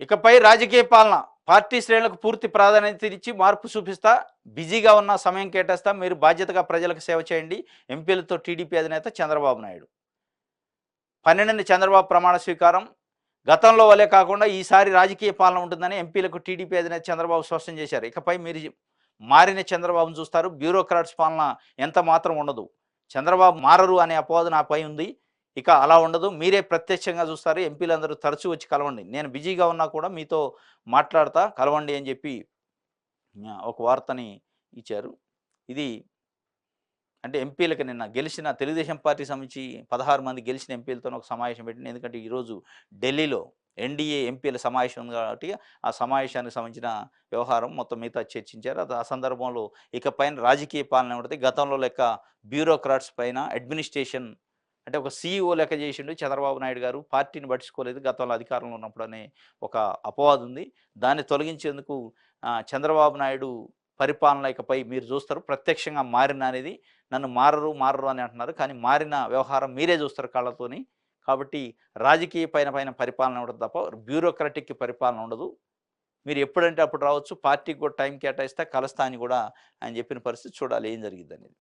ఇకపై రాజకీయ పాలన పార్టీ శ్రేణులకు పూర్తి ప్రాధాన్యత ఇచ్చి మార్పు చూపిస్తా, బిజీగా ఉన్న సమయం కేటాయిస్తా, మీరు బాధ్యతగా ప్రజలకు సేవ చేయండి. ఎంపీలతో టీడీపీ అధినేత చంద్రబాబు నాయుడు. 12న చంద్రబాబు ప్రమాణ స్వీకారం. గతంలో వలె కాకుండా ఈసారి రాజకీయ పాలన ఉంటుందని ఎంపీలకు టీడీపీ అధినేత చంద్రబాబు స్పష్టం చేశారు. ఇకపై మీరు మారిన చంద్రబాబును చూస్తారు. బ్యూరోక్రాట్స్ పాలన ఎంత మాత్రం ఉండదు. చంద్రబాబు మారరు అనే అపవాదు నాపై ఉంది. ఇక అలా ఉండదు. మీరే ప్రత్యక్షంగా చూస్తారు. ఎంపీలందరూ తరచూ వచ్చి కలవండి. నేను బిజీగా ఉన్నా కూడా మీతో మాట్లాడతా, కలవండి అని చెప్పి ఒక వార్తని ఇచ్చారు. ఇది అంటే ఎంపీలకి నిన్న గెలిచిన తెలుగుదేశం పార్టీ సంబంధించి 16 మంది గెలిచిన ఎంపీలతో ఒక సమావేశం పెట్టింది. ఎందుకంటే ఈరోజు ఢిల్లీలో ఎన్డీఏ ఎంపీల సమావేశం ఉంది కాబట్టి ఆ సమావేశానికి సంబంధించిన వ్యవహారం మొత్తం మిగతా చర్చించారు. ఆ సందర్భంలో ఇకపైన రాజకీయ పాలన ఉంటుంది. గతంలో లెక్క బ్యూరోక్రాట్స్ పైన అడ్మినిస్ట్రేషన్ అంటే ఒక సీఈఓ లెక్క చేసిండు చంద్రబాబు నాయుడు గారు. పార్టీని పట్టించుకోలేదు గతంలో అధికారంలో ఉన్నప్పుడు అనే ఒక అపవాదు ఉంది. దాన్ని తొలగించేందుకు చంద్రబాబు నాయుడు పరిపాలన ఇకపై మీరు చూస్తారు. ప్రత్యక్షంగా మారిన అనేది నన్ను మారరు అని అంటున్నారు. కానీ మారిన వ్యవహారం మీరే చూస్తారు కళ్ళతోని. కాబట్టి రాజకీయ పైన పరిపాలన ఉండదు తప్ప బ్యూరోక్రటిక్ పరిపాలన ఉండదు. మీరు ఎప్పుడంటే అప్పుడు రావచ్చు. పార్టీకి కూడా టైం కేటాయిస్తా, కలుస్తా అని కూడా ఆయన చెప్పిన పరిస్థితి. చూడాలి ఏం జరిగిద్దనేది.